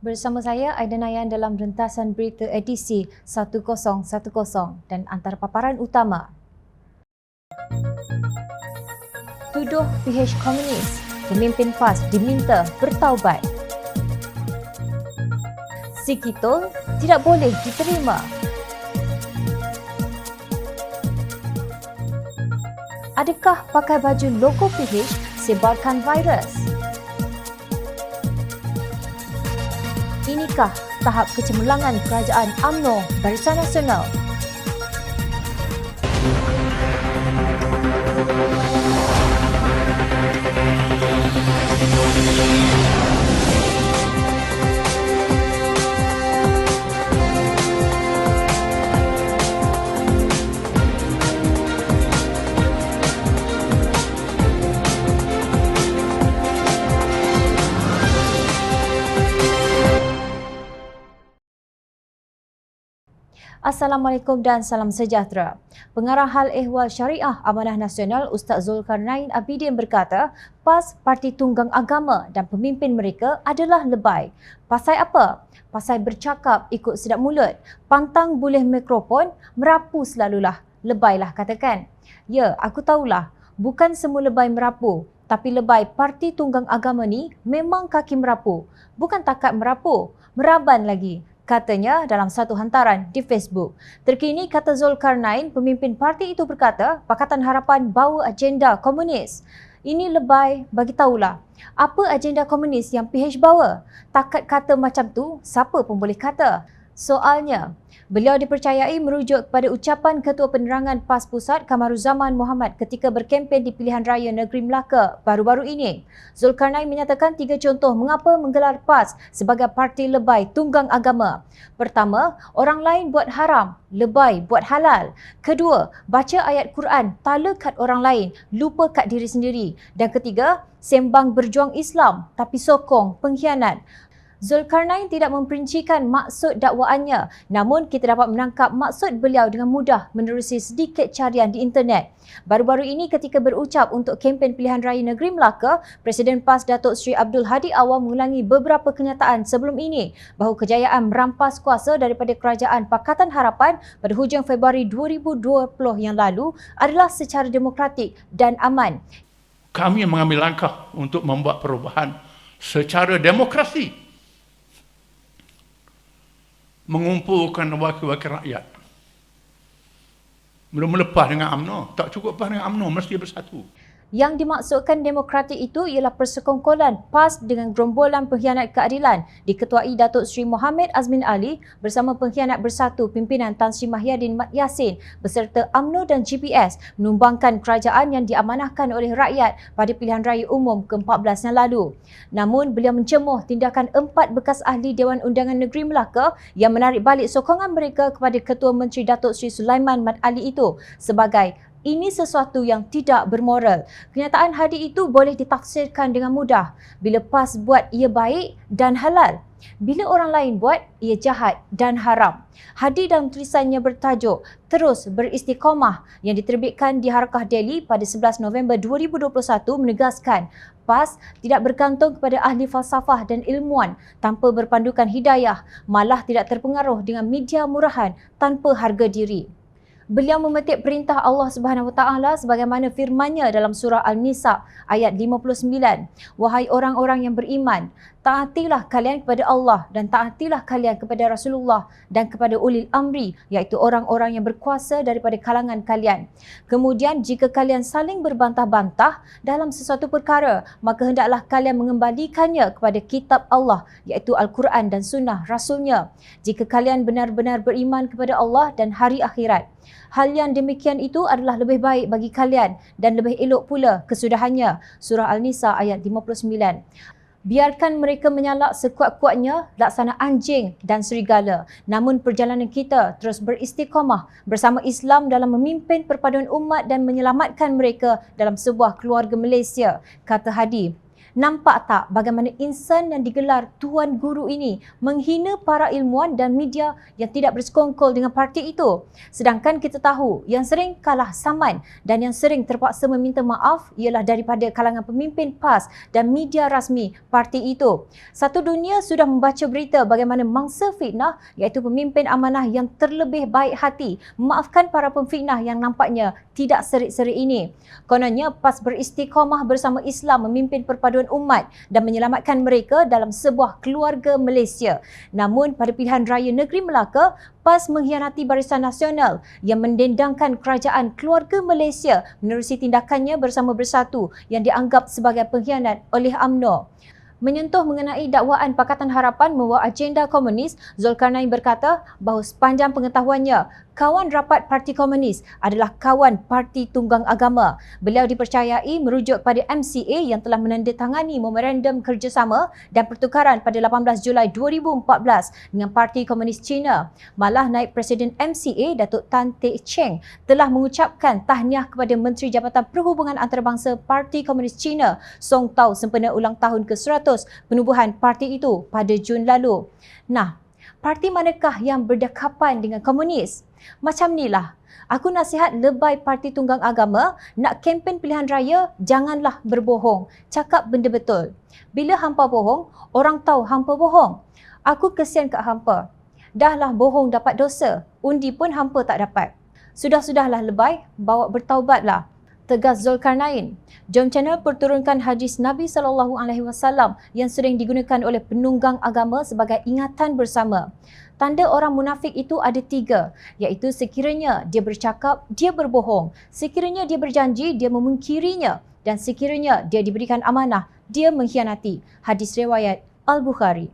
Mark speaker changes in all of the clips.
Speaker 1: Bersama saya Aida Nayan dalam rentasan berita edisi 1010 dan antara paparan utama. Tuduh PH Komunis, pemimpin PAS diminta bertaubat. Sikitol tidak boleh diterima. Adakah pakai baju logo PH sebarkan virus? Inikah tahap kecemerlangan kerajaan UMNO Barisan Nasional? Assalamualaikum dan salam sejahtera. Pengarah Hal Ehwal Syariah Amanah Nasional Ustaz Zulkarnain Abidin berkata, PAS Parti Tunggang Agama dan pemimpin mereka adalah lebay. Pasal apa? Pasal bercakap ikut sedap mulut, pantang boleh mikrofon, merapu selalulah. Lebaylah katakan. Ya, aku tahulah. Bukan semua lebay merapu. Tapi lebay Parti Tunggang Agama ni memang kaki merapu. Bukan takat merapu, meraban lagi. Katanya dalam satu hantaran di Facebook. Terkini, kata Zulkarnain, pemimpin parti itu berkata, Pakatan Harapan bawa agenda komunis. Ini lebay, bagi tahulah. Apa agenda komunis yang PH bawa? Takat kata macam tu, siapa pun boleh kata. Soalnya, beliau dipercayai merujuk kepada ucapan Ketua Penerangan PAS Pusat Kamaruzaman Muhammad ketika berkempen di pilihan raya Negeri Melaka baru-baru ini. Zulkarnain menyatakan 3 contoh mengapa menggelar PAS sebagai parti lebay tunggang agama. Pertama, orang lain buat haram, lebay buat halal. Kedua, baca ayat Quran, tala kat orang lain, lupa kat diri sendiri. Dan ketiga, sembang berjuang Islam tapi sokong pengkhianat. Zulkarnain tidak memperincikan maksud dakwaannya, namun kita dapat menangkap maksud beliau dengan mudah menerusi sedikit carian di internet. Baru-baru ini ketika berucap untuk kempen pilihan raya Negeri Melaka, Presiden PAS Datuk Seri Abdul Hadi Awang mengulangi beberapa kenyataan sebelum ini bahawa kejayaan merampas kuasa daripada Kerajaan Pakatan Harapan pada hujung Februari 2020 yang lalu adalah secara demokratik dan aman.
Speaker 2: Kami mengambil langkah untuk membuat perubahan secara demokrasi, mengumpulkan wakil-wakil rakyat. Belum melepas dengan UMNO. Tak cukup lepas dengan UMNO, mesti bersatu.
Speaker 1: Yang dimaksudkan demokratik itu ialah persekongkolan PAS dengan gerombolan pengkhianat keadilan diketuai Datuk Seri Mohamed Azmin Ali bersama pengkhianat bersatu pimpinan Tan Sri Mahyadin Mat Yassin beserta UMNO dan GPS menumbangkan kerajaan yang diamanahkan oleh rakyat pada pilihan raya umum ke-14 yang lalu. Namun beliau mencemuh tindakan 4 bekas ahli Dewan Undangan Negeri Melaka yang menarik balik sokongan mereka kepada Ketua Menteri Datuk Seri Sulaiman Mat Ali itu sebagai ini sesuatu yang tidak bermoral. Kenyataan Hadi itu boleh ditafsirkan dengan mudah. Bila PAS buat, ia baik dan halal. Bila orang lain buat, ia jahat dan haram. Hadi dalam tulisannya bertajuk Terus Beristiqomah yang diterbitkan di Harakah Delhi pada 11 November 2021 menegaskan PAS tidak bergantung kepada ahli falsafah dan ilmuwan tanpa berpandukan hidayah, malah tidak terpengaruh dengan media murahan tanpa harga diri. Beliau memetik perintah Allah Subhanahu Wa Taala sebagaimana firman-Nya dalam surah Al-Nisa ayat 59. Wahai orang-orang yang beriman, taatilah kalian kepada Allah dan taatilah kalian kepada Rasulullah dan kepada ulil amri, iaitu orang-orang yang berkuasa daripada kalangan kalian. Kemudian jika kalian saling berbantah-bantah dalam sesuatu perkara, maka hendaklah kalian mengembalikannya kepada kitab Allah, iaitu Al-Quran dan sunnah Rasulnya. Jika kalian benar-benar beriman kepada Allah dan hari akhirat. Hal yang demikian itu adalah lebih baik bagi kalian dan lebih elok pula kesudahannya. Surah Al-Nisa ayat 59. Biarkan mereka menyalak sekuat-kuatnya laksana anjing dan serigala. Namun perjalanan kita terus beristiqamah bersama Islam dalam memimpin perpaduan umat dan menyelamatkan mereka dalam sebuah keluarga Malaysia, kata Hadi. Nampak tak bagaimana insan yang digelar Tuan Guru ini menghina para ilmuwan dan media yang tidak bersekongkol dengan parti itu. Sedangkan kita tahu yang sering kalah saman dan yang sering terpaksa meminta maaf ialah daripada kalangan pemimpin PAS dan media rasmi parti itu. Satu dunia sudah membaca berita bagaimana mangsa fitnah iaitu pemimpin amanah yang terlebih baik hati memaafkan para pemfitnah yang nampaknya tidak serik-serik ini. Kononnya PAS beristiqamah bersama Islam memimpin perpaduan umat dan menyelamatkan mereka dalam sebuah keluarga Malaysia. Namun pada pilihan raya negeri Melaka, PAS mengkhianati Barisan Nasional yang mendendangkan kerajaan keluarga Malaysia menerusi tindakannya bersama Bersatu yang dianggap sebagai pengkhianat oleh UMNO. Menyentuh mengenai dakwaan Pakatan Harapan membawa agenda komunis, Zulkarnain berkata bahawa sepanjang pengetahuannya, kawan rapat Parti Komunis adalah kawan Parti Tunggang Agama. Beliau dipercayai merujuk pada MCA yang telah menandatangani memorandum kerjasama dan pertukaran pada 18 Julai 2014 dengan Parti Komunis China. Malah naib Presiden MCA, Datuk Tan Teck Cheng, telah mengucapkan tahniah kepada Menteri Jabatan Perhubungan Antarabangsa Parti Komunis China, Song Tao, sempena ulang tahun ke-100 penubuhan parti itu pada Jun lalu. Nah, parti manakah yang berdekapan dengan komunis? Macam nilah. Aku nasihat lebay Parti Tunggang Agama, nak kempen pilihan raya, janganlah berbohong. Cakap benda betul. Bila hampa bohong, orang tahu hampa bohong. Aku kesian kat hampa. Dahlah bohong dapat dosa, undi pun hampa tak dapat. Sudah-sudahlah lebay, bawa bertaubatlah. Tegas Zulkarnain. Jom channel perturunkan hadis Nabi SAW yang sering digunakan oleh penunggang agama sebagai ingatan bersama. Tanda orang munafik itu ada 3, iaitu sekiranya dia bercakap, dia berbohong. Sekiranya dia berjanji, dia memungkirinya. Dan sekiranya dia diberikan amanah, dia mengkhianati. Hadis riwayat Al-Bukhari.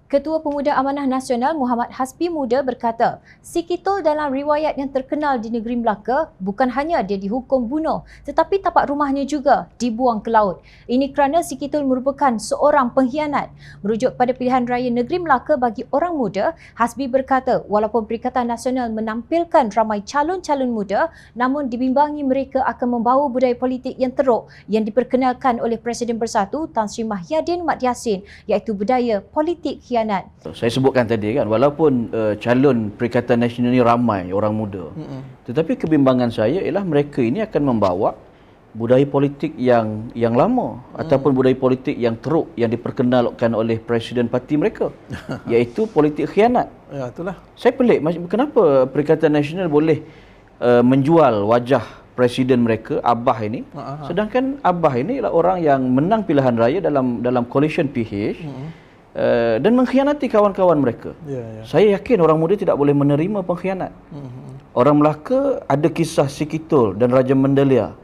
Speaker 1: Ketua Pemuda Amanah Nasional Muhammad Hasbi Muda berkata, si Kitol dalam riwayat yang terkenal di negeri Melaka bukan hanya dia dihukum bunuh tetapi tapak rumahnya juga dibuang ke laut. Ini kerana si Kitol merupakan seorang pengkhianat. Merujuk pada pilihan raya negeri Melaka bagi orang muda, Hasbi berkata walaupun Perikatan Nasional menampilkan ramai calon-calon muda, namun dibimbangi mereka akan membawa budaya politik yang teruk yang diperkenalkan oleh Presiden Bersatu Tan Sri Mahyadin Mat Yassin, iaitu budaya politik khianat.
Speaker 3: Saya sebutkan tadi kan, walaupun calon Perikatan Nasional ini ramai orang muda, tetapi kebimbangan saya ialah mereka ini akan membawa budaya politik yang lama ataupun budaya politik yang teruk yang diperkenalkan oleh Presiden parti mereka, iaitu politik khianat.
Speaker 4: Ya, itulah.
Speaker 3: Saya pelik, kenapa Perikatan Nasional boleh menjual wajah Presiden mereka, Abah ini, sedangkan Abah ini adalah orang yang menang pilihan raya dalam coalition PH, dan mengkhianati kawan-kawan mereka. Saya yakin orang muda tidak boleh menerima pengkhianat. Orang Melaka ada kisah Si Kitol dan Raja Mendelia.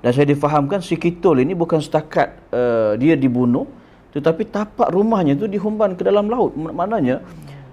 Speaker 3: Dan saya difahamkan Si Kitol ini bukan setakat dia dibunuh, tetapi tapak rumahnya itu dihumban ke dalam laut. Maknanya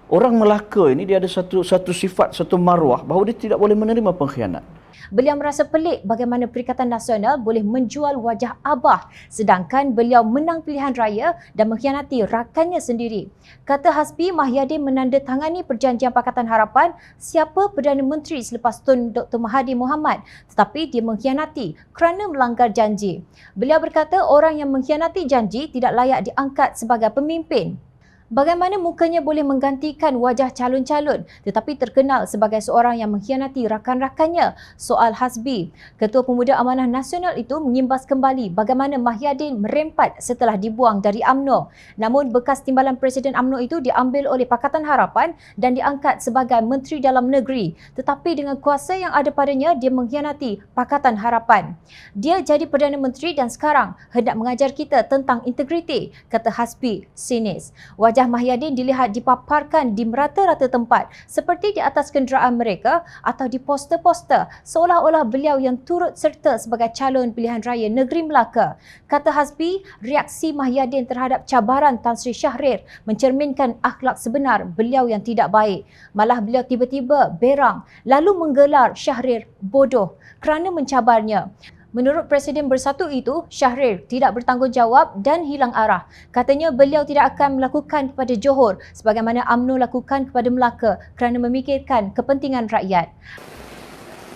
Speaker 3: orang Melaka ini dia ada satu sifat, satu maruah bahawa dia tidak boleh menerima pengkhianat.
Speaker 1: Beliau merasa pelik bagaimana Perikatan Nasional boleh menjual wajah Abah sedangkan beliau menang pilihan raya dan mengkhianati rakannya sendiri. Kata Hasbi, Mahyadin menandatangani perjanjian Pakatan Harapan siapa Perdana Menteri selepas Tun Dr. Mahathir Mohamad, tetapi dia mengkhianati kerana melanggar janji. Beliau berkata orang yang mengkhianati janji tidak layak diangkat sebagai pemimpin. Bagaimana mukanya boleh menggantikan wajah calon-calon tetapi terkenal sebagai seorang yang mengkhianati rakan-rakannya? Soal Hasbi. Ketua Pemuda Amanah Nasional itu mengimbas kembali bagaimana Mahyadin merempat setelah dibuang dari UMNO. Namun bekas timbalan Presiden UMNO itu diambil oleh Pakatan Harapan dan diangkat sebagai Menteri Dalam Negeri. Tetapi dengan kuasa yang ada padanya, dia mengkhianati Pakatan Harapan. Dia jadi Perdana Menteri dan sekarang hendak mengajar kita tentang integriti, kata Hasbi sinis. Wajah Mahyadin dilihat dipaparkan di merata-rata tempat seperti di atas kenderaan mereka atau di poster-poster seolah-olah beliau yang turut serta sebagai calon pilihan raya negeri Melaka. Kata Hasbi, reaksi Mahyadin terhadap cabaran Tan Sri Syahrir mencerminkan akhlak sebenar beliau yang tidak baik. Malah beliau tiba-tiba berang lalu menggelar Syahrir bodoh kerana mencabarnya. Menurut Presiden Bersatu itu, Syahrir tidak bertanggungjawab dan hilang arah. Katanya beliau tidak akan melakukan kepada Johor sebagaimana UMNO lakukan kepada Melaka kerana memikirkan kepentingan rakyat.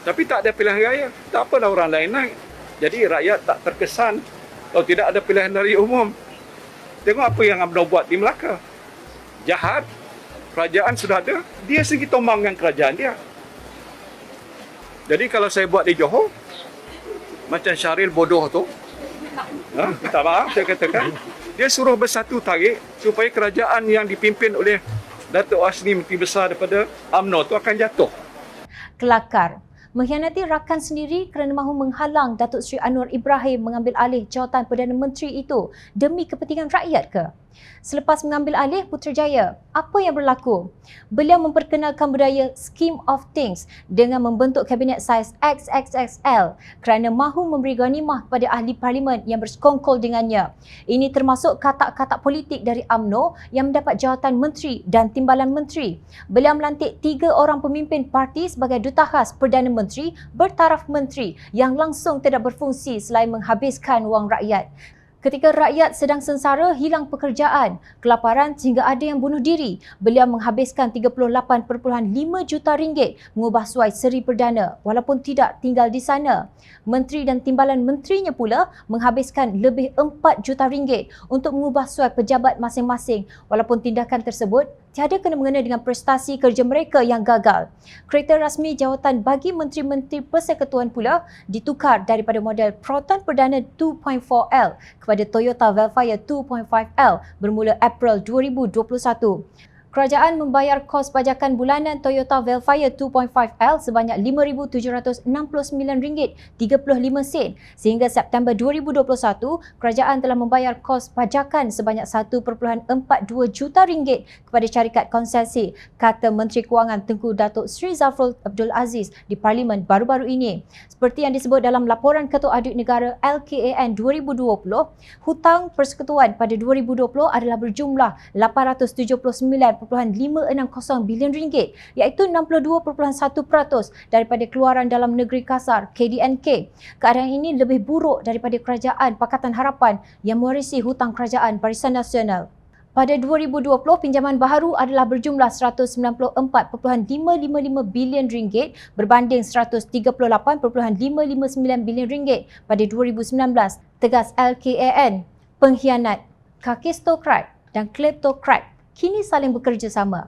Speaker 5: Tapi tak ada pilihan raya. Tak apalah orang lain naik. Jadi rakyat tak terkesan
Speaker 4: Kalau tidak ada pilihan raya umum, tengok apa yang UMNO buat di Melaka. Jahat. Kerajaan sudah ada. Dia sendiri tombang dengan kerajaan dia. Jadi kalau saya buat di Johor, macam Syahril bodoh tu, minta maaf saya katakan, dia suruh bersatu tarik supaya kerajaan yang dipimpin oleh Datuk Hasni Menteri Besar daripada UMNO tu akan jatuh.
Speaker 1: Kelakar mengkhianati rakan sendiri kerana mahu menghalang Datuk Seri Anwar Ibrahim mengambil alih jawatan Perdana Menteri itu demi kepentingan rakyat ke? Selepas mengambil alih Putrajaya, apa yang berlaku? Beliau memperkenalkan budaya scheme of things dengan membentuk kabinet saiz XXXL kerana mahu memberi ghanimah kepada ahli parlimen yang bersekongkol dengannya. Ini termasuk katak-katak politik dari UMNO yang mendapat jawatan menteri dan timbalan menteri. Beliau melantik 3 orang pemimpin parti sebagai duta khas Perdana Menteri bertaraf menteri yang langsung tidak berfungsi selain menghabiskan wang rakyat. Ketika rakyat sedang sengsara, hilang pekerjaan, kelaparan sehingga ada yang bunuh diri, beliau menghabiskan 38.5 juta ringgit mengubah suai Seri Perdana walaupun tidak tinggal di sana. Menteri dan timbalan menterinya pula menghabiskan lebih 4 juta ringgit untuk mengubah suai pejabat masing-masing walaupun tindakan tersebut tiada kena-mengena dengan prestasi kerja mereka yang gagal. Kereta rasmi jawatan bagi Menteri-Menteri Persekutuan pula ditukar daripada model Proton Perdana 2.4L kepada Toyota Velfire 2.5L bermula April 2021. Kerajaan membayar kos pajakan bulanan Toyota Velfire 2.5L sebanyak RM5,769.35 sehingga September 2021, kerajaan telah membayar kos pajakan sebanyak 1.42 juta ringgit kepada syarikat konsesi, kata Menteri Kewangan Tengku Datuk Seri Zafrul Abdul Aziz di Parlimen baru-baru ini. Seperti yang disebut dalam laporan Ketua Audit Negara LKAN 2020, hutang persekutuan pada 2020 adalah berjumlah 879.560 bilion ringgit, iaitu 62.1% daripada keluaran dalam negeri kasar KDNK. Keadaan ini lebih buruk daripada Kerajaan Pakatan Harapan yang mewarisi hutang kerajaan Barisan Nasional. Pada 2020, pinjaman baharu adalah berjumlah 194.555 bilion ringgit berbanding 138.559 bilion ringgit pada 2019, tegas LKAN. Pengkhianat, kakistokrat dan kleptokrat kini saling bekerjasama.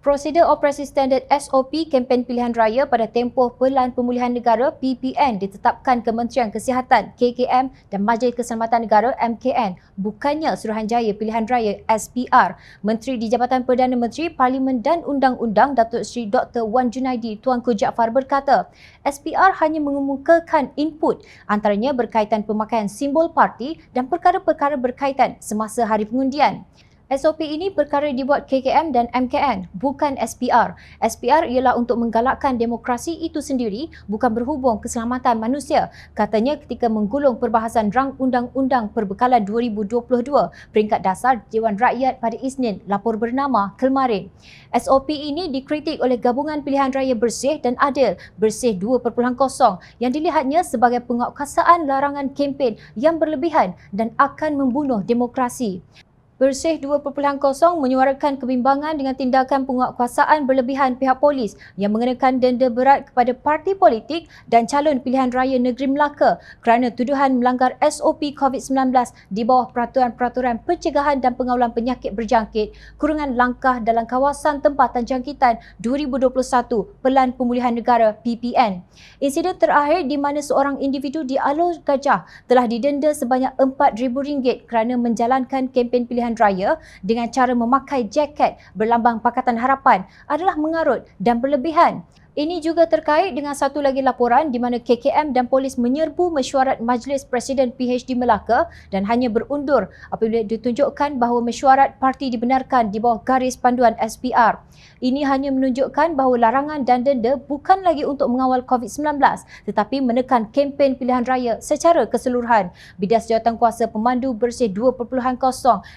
Speaker 1: Prosedur Operasi Standard SOP kempen pilihan raya pada tempoh Pelan Pemulihan Negara PPN ditetapkan Kementerian Kesihatan KKM dan Majlis Keselamatan Negara MKN, bukannya Suruhanjaya Pilihan Raya SPR. Menteri di Jabatan Perdana Menteri, Parlimen dan Undang-Undang Datuk Seri Dr. Wan Junaidi Tuanku Jaafar berkata, SPR hanya mengemukakan input antaranya berkaitan pemakaian simbol parti dan perkara-perkara berkaitan semasa hari pengundian. SOP ini perkara dibuat KKM dan MKN, bukan SPR. SPR ialah untuk menggalakkan demokrasi itu sendiri, bukan berhubung keselamatan manusia, katanya ketika menggulung perbahasan Rang Undang-Undang Perbekalan 2022 peringkat dasar Dewan Rakyat pada Isnin, lapor bernama Kelmarin. SOP ini dikritik oleh Gabungan Pilihan Raya Bersih dan Adil Bersih 2.0 yang dilihatnya sebagai penguatkuasaan larangan kempen yang berlebihan dan akan membunuh demokrasi. Bersih 2.0 menyuarakan kebimbangan dengan tindakan penguatkuasaan berlebihan pihak polis yang mengenakan denda berat kepada parti politik dan calon pilihan raya negeri Melaka kerana tuduhan melanggar SOP COVID-19 di bawah Peraturan-Peraturan Pencegahan dan Pengawalan Penyakit Berjangkit kurungan langkah dalam kawasan tempatan jangkitan 2021 Pelan Pemulihan Negara PPN. Insiden terakhir di mana seorang individu di Alor Gajah telah didenda sebanyak RM4,000 kerana menjalankan kempen pilihan raya dengan cara memakai jaket berlambang Pakatan Harapan adalah mengarut dan berlebihan. Ini juga terkait dengan satu lagi laporan di mana KKM dan polis menyerbu mesyuarat Majlis Presiden PHD Melaka dan hanya berundur apabila ditunjukkan bahawa mesyuarat parti dibenarkan di bawah garis panduan SPR. Ini hanya menunjukkan bahawa larangan dan denda bukan lagi untuk mengawal COVID-19 tetapi menekan kempen pilihan raya secara keseluruhan. Bidas Jawatankuasa Pemandu Bersih 2.0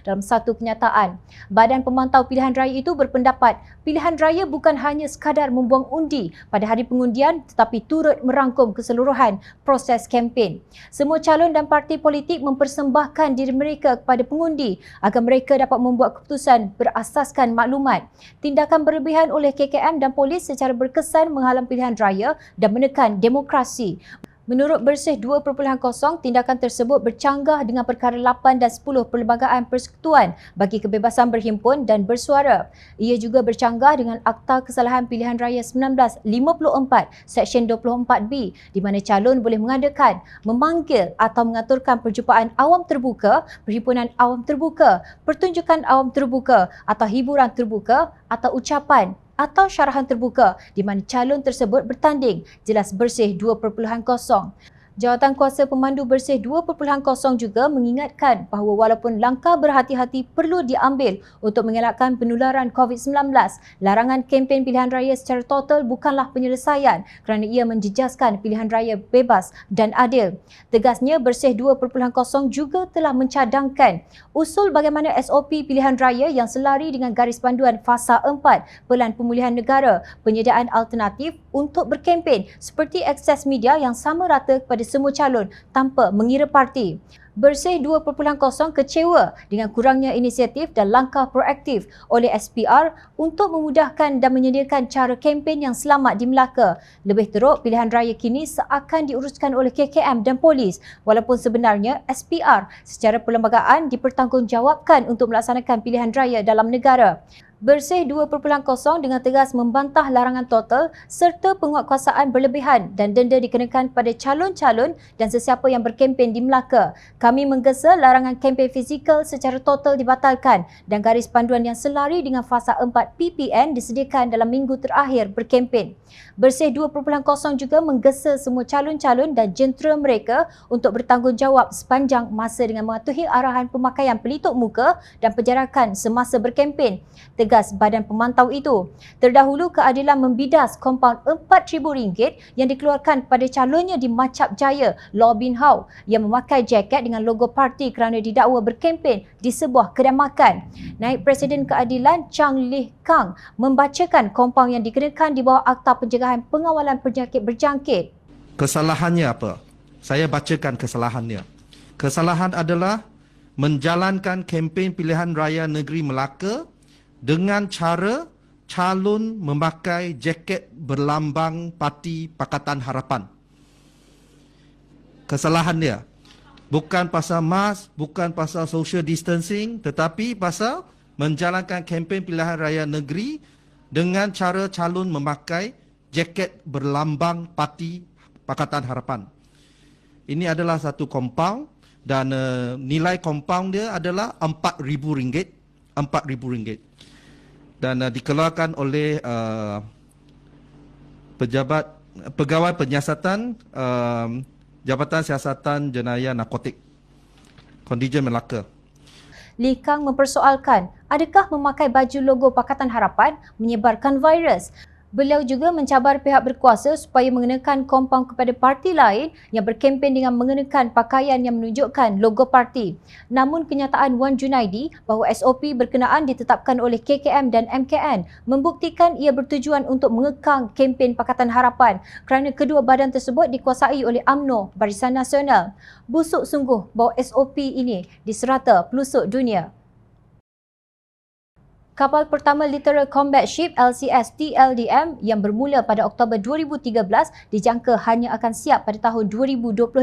Speaker 1: dalam satu kenyataan. Badan Pemantau Pilihan Raya itu berpendapat pilihan raya bukan hanya sekadar membuang undi pada hari pengundian tetapi turut merangkum keseluruhan proses kempen. Semua calon dan parti politik mempersembahkan diri mereka kepada pengundi agar mereka dapat membuat keputusan berasaskan maklumat. Tindakan berlebihan oleh KKM dan polis secara berkesan menghalang pilihan raya dan menekan demokrasi. Menurut Bersih 2.0, tindakan tersebut bercanggah dengan perkara 8 dan 10 Perlembagaan Persekutuan bagi Kebebasan Berhimpun dan Bersuara. Ia juga bercanggah dengan Akta Kesalahan Pilihan Raya 1954 Seksyen 24B di mana calon boleh mengadakan, memanggil atau mengaturkan perjumpaan awam terbuka, perhimpunan awam terbuka, pertunjukan awam terbuka atau hiburan terbuka atau ucapan atau syarahan terbuka di mana calon tersebut bertanding, jelas Bersih 2.0. Jawatan Kuasa Pemandu Bersih 2.0 juga mengingatkan bahawa walaupun langkah berhati-hati perlu diambil untuk mengelakkan penularan COVID-19, larangan kempen pilihan raya secara total bukanlah penyelesaian kerana ia menjejaskan pilihan raya bebas dan adil. Tegasnya, Bersih 2.0 juga telah mencadangkan usul bagaimana SOP pilihan raya yang selari dengan garis panduan Fasa 4 Pelan Pemulihan Negara, penyediaan alternatif untuk berkempen seperti akses media yang sama rata kepada semua calon tanpa mengira parti. Bersih 2.0 kecewa dengan kurangnya inisiatif dan langkah proaktif oleh SPR untuk memudahkan dan menyediakan cara kempen yang selamat di Melaka. Lebih teruk, pilihan raya kini seakan diuruskan oleh KKM dan polis walaupun sebenarnya SPR secara perlembagaan dipertanggungjawabkan untuk melaksanakan pilihan raya dalam negara. Bersih 2.0 dengan tegas membantah larangan total serta penguatkuasaan berlebihan dan denda dikenakan pada calon-calon dan sesiapa yang berkempen di Melaka. Kami menggesa larangan kempen fizikal secara total dibatalkan dan garis panduan yang selari dengan Fasa 4 PPN disediakan dalam minggu terakhir berkempen. Bersih 2.0 juga menggesa semua calon-calon dan jentera mereka untuk bertanggungjawab sepanjang masa dengan mematuhi arahan pemakaian pelitup muka dan penjarakan semasa berkempen. Tegas badan pemantau itu. Terdahulu, keadilan membidas kompaun RM4,000 yang dikeluarkan pada calonnya di Macap Jaya, Law Bin Hau yang memakai jaket dengan logo parti kerana didakwa berkempen di sebuah kedai makan. Naib Presiden Keadilan Chang Lih Kang membacakan kompaun yang dikenakan di bawah Akta Pencegahan Pengawalan Penyakit Berjangkit.
Speaker 5: Kesalahannya apa? Saya bacakan kesalahannya. Kesalahan adalah menjalankan kempen pilihan raya negeri Melaka dengan cara calon memakai jaket berlambang Parti Pakatan Harapan. Kesalahan dia bukan pasal mask, bukan pasal social distancing, tetapi pasal menjalankan kempen pilihan raya negeri dengan cara calon memakai jaket berlambang Parti Pakatan Harapan. Ini adalah satu kompaun dan nilai kompaun dia adalah RM4,000. RM4,000. Dan dikeluarkan oleh Pegawai Penyiasatan Jabatan Siasatan Jenayah Narkotik Kontijen Melaka.
Speaker 1: Lee Kang mempersoalkan adakah memakai baju logo Pakatan Harapan menyebarkan virus. Beliau juga mencabar pihak berkuasa supaya mengenakan kompaun kepada parti lain yang berkempen dengan mengenakan pakaian yang menunjukkan logo parti. Namun kenyataan Wan Junaidi bahawa SOP berkenaan ditetapkan oleh KKM dan MKN membuktikan ia bertujuan untuk mengekang kempen Pakatan Harapan kerana kedua badan tersebut dikuasai oleh UMNO, Barisan Nasional. Busuk sungguh bahawa SOP ini diserata pelosok dunia. Kapal pertama Littoral Combat Ship LCS TLDM yang bermula pada Oktober 2013 dijangka hanya akan siap pada tahun 2025.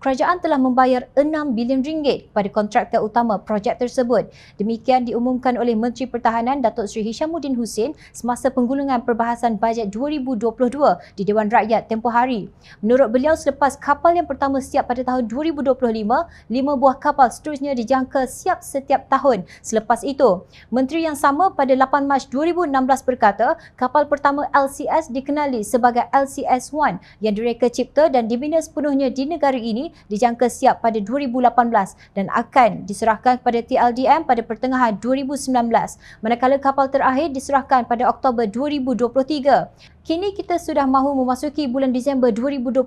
Speaker 1: Kerajaan telah membayar RM6 bilion kepada kontraktor utama projek tersebut. Demikian diumumkan oleh Menteri Pertahanan Datuk Seri Hishamuddin Hussein semasa penggulungan perbahasan bajet 2022 di Dewan Rakyat tempoh hari. Menurut beliau, selepas kapal yang pertama siap pada tahun 2025, 5 buah kapal seterusnya dijangka siap setiap tahun selepas itu. Menteri yang sama pada 8 Mac 2016 berkata, kapal pertama LCS dikenali sebagai LCS-1 yang direka cipta dan dibina sepenuhnya di negara ini dijangka siap pada 2018 dan akan diserahkan kepada TLDM pada pertengahan 2019, manakala kapal terakhir diserahkan pada Oktober 2023. Kini kita sudah mahu memasuki bulan Disember 2021,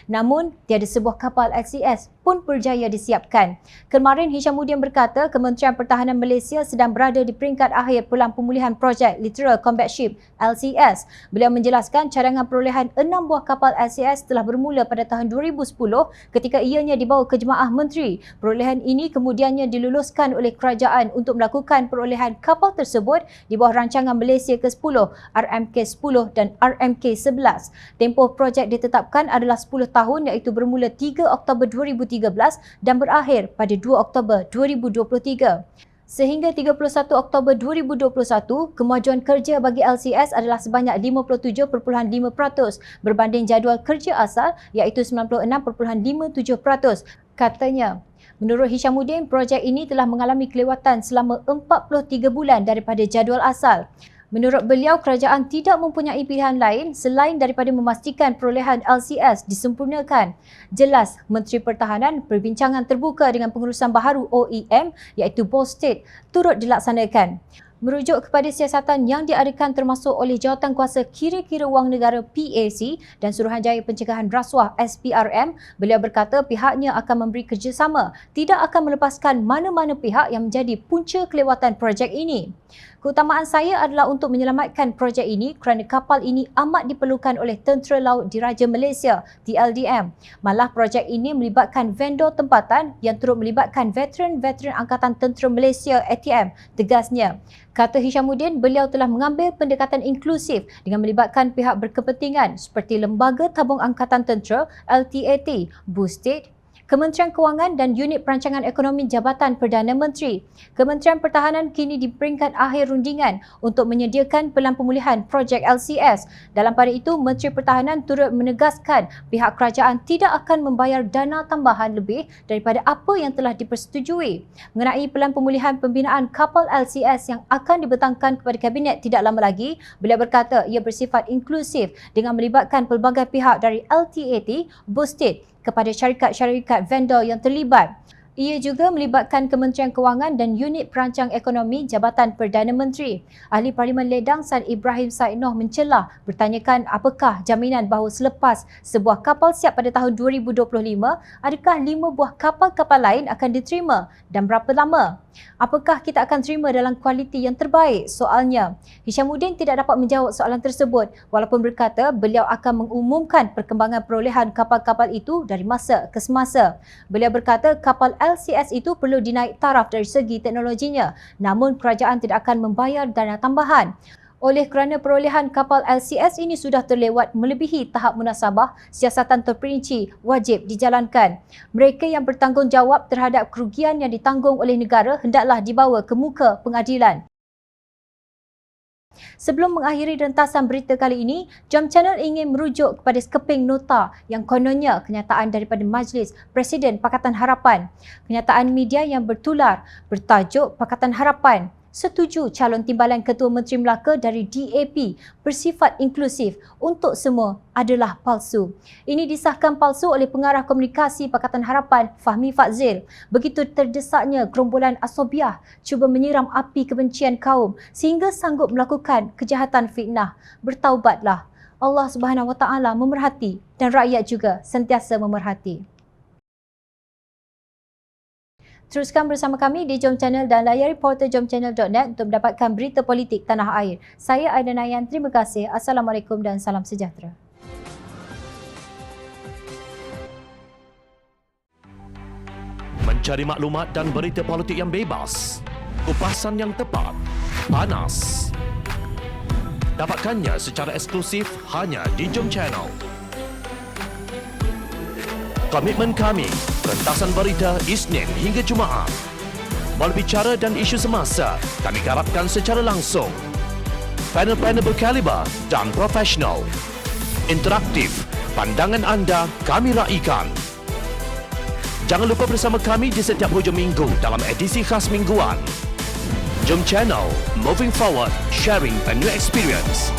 Speaker 1: namun tiada sebuah kapal LCS pun berjaya disiapkan. Kemarin Hishamuddin berkata Kementerian Pertahanan Malaysia sedang berada di peringkat akhir Pelan Pemulihan Projek Littoral Combat Ship LCS. Beliau menjelaskan cadangan perolehan 6 buah kapal LCS telah bermula pada tahun 2010 ketika ianya dibawa ke Jemaah Menteri. Perolehan ini kemudiannya diluluskan oleh kerajaan untuk melakukan perolehan kapal tersebut di bawah rancangan Malaysia ke-10 RMK-10 dan RMK-11. Tempoh projek ditetapkan adalah 10 tahun iaitu bermula 3 Oktober 2013 dan berakhir pada 2 Oktober 2023. Sehingga 31 Oktober 2021, kemajuan kerja bagi LCS adalah sebanyak 57.5% berbanding jadual kerja asal iaitu 96.57%. Katanya, menurut Hishamuddin, projek ini telah mengalami kelewatan selama 43 bulan daripada jadual asal. Menurut beliau, kerajaan tidak mempunyai pilihan lain selain daripada memastikan perolehan LCS disempurnakan. Jelas, Menteri Pertahanan perbincangan terbuka dengan pengurusan baharu OEM iaitu BOSTED turut dilaksanakan. Merujuk kepada siasatan yang diadakan termasuk oleh Jawatankuasa Kira-kira Wang Negara PAC dan Suruhanjaya Pencegahan Rasuah SPRM, beliau berkata pihaknya akan memberi kerjasama, tidak akan melepaskan mana-mana pihak yang menjadi punca kelewatan projek ini. Keutamaan saya adalah untuk menyelamatkan projek ini kerana kapal ini amat diperlukan oleh Tentera Laut Diraja Malaysia TLDM. Malah projek ini melibatkan vendor tempatan yang turut melibatkan veteran-veteran Angkatan Tentera Malaysia ATM, tegasnya. Kata Hishamuddin, beliau telah mengambil pendekatan inklusif dengan melibatkan pihak berkepentingan seperti Lembaga Tabung Angkatan Tentera LTAT, BOSTED, Kementerian Kewangan dan Unit Perancangan Ekonomi Jabatan Perdana Menteri. Kementerian Pertahanan kini di peringkat akhir rundingan untuk menyediakan pelan pemulihan projek LCS. Dalam pada itu, Menteri Pertahanan turut menegaskan pihak kerajaan tidak akan membayar dana tambahan lebih daripada apa yang telah dipersetujui. Mengenai pelan pemulihan pembinaan kapal LCS yang akan dibentangkan kepada Kabinet tidak lama lagi, beliau berkata ia bersifat inklusif dengan melibatkan pelbagai pihak dari LTAT, BOSTED, kepada syarikat-syarikat vendor yang terlibat. Ia juga melibatkan Kementerian Kewangan dan Unit Perancang Ekonomi Jabatan Perdana Menteri. Ahli Parlimen Ledang San Ibrahim Said Noh mencelah bertanyakan apakah jaminan bahawa selepas sebuah kapal siap pada tahun 2025, adakah 5 buah kapal-kapal lain akan diterima dan berapa lama? Apakah kita akan terima dalam kualiti yang terbaik? Soalnya. Hishamuddin tidak dapat menjawab soalan tersebut walaupun berkata beliau akan mengumumkan perkembangan perolehan kapal-kapal itu dari masa ke semasa. Beliau berkata kapal LCS itu perlu dinaik taraf dari segi teknologinya, namun kerajaan tidak akan membayar dana tambahan. Oleh kerana perolehan kapal LCS ini sudah terlewat melebihi tahap munasabah, siasatan terperinci wajib dijalankan. Mereka yang bertanggungjawab terhadap kerugian yang ditanggung oleh negara hendaklah dibawa ke muka pengadilan. Sebelum mengakhiri rentasan berita kali ini, Jom Channel ingin merujuk kepada sekeping nota yang kononnya kenyataan daripada Majlis Presiden Pakatan Harapan. Kenyataan media yang bertular bertajuk Pakatan Harapan setuju calon timbalan Ketua Menteri Melaka dari DAP bersifat inklusif untuk semua adalah palsu. Ini disahkan palsu oleh Pengarah Komunikasi Pakatan Harapan Fahmi Fadzil. Begitu terdesaknya gerombolan asobiah cuba menyiram api kebencian kaum sehingga sanggup melakukan kejahatan fitnah. Bertaubatlah. Allah Subhanahu Wa Taala memerhati dan rakyat juga sentiasa memerhati. Teruskan bersama kami di Jom Channel dan layari portal jomchannel.net untuk mendapatkan berita politik tanah air. Saya Aida Nayan, terima kasih. Assalamualaikum dan salam sejahtera.
Speaker 6: Mencari maklumat dan berita politik yang bebas, kupasan yang tepat, panas. Dapatkannya secara eksklusif hanya di Jom Channel. Komitmen kami, rentasan berita Isnin hingga Jumaat. Berbicara dan isu semasa, kami garapkan secara langsung. Panel-panel berkaliber dan profesional. Interaktif, pandangan anda kami raikan. Jangan lupa bersama kami di setiap hujung minggu dalam edisi khas mingguan. Jom Channel, moving forward, sharing a new experience.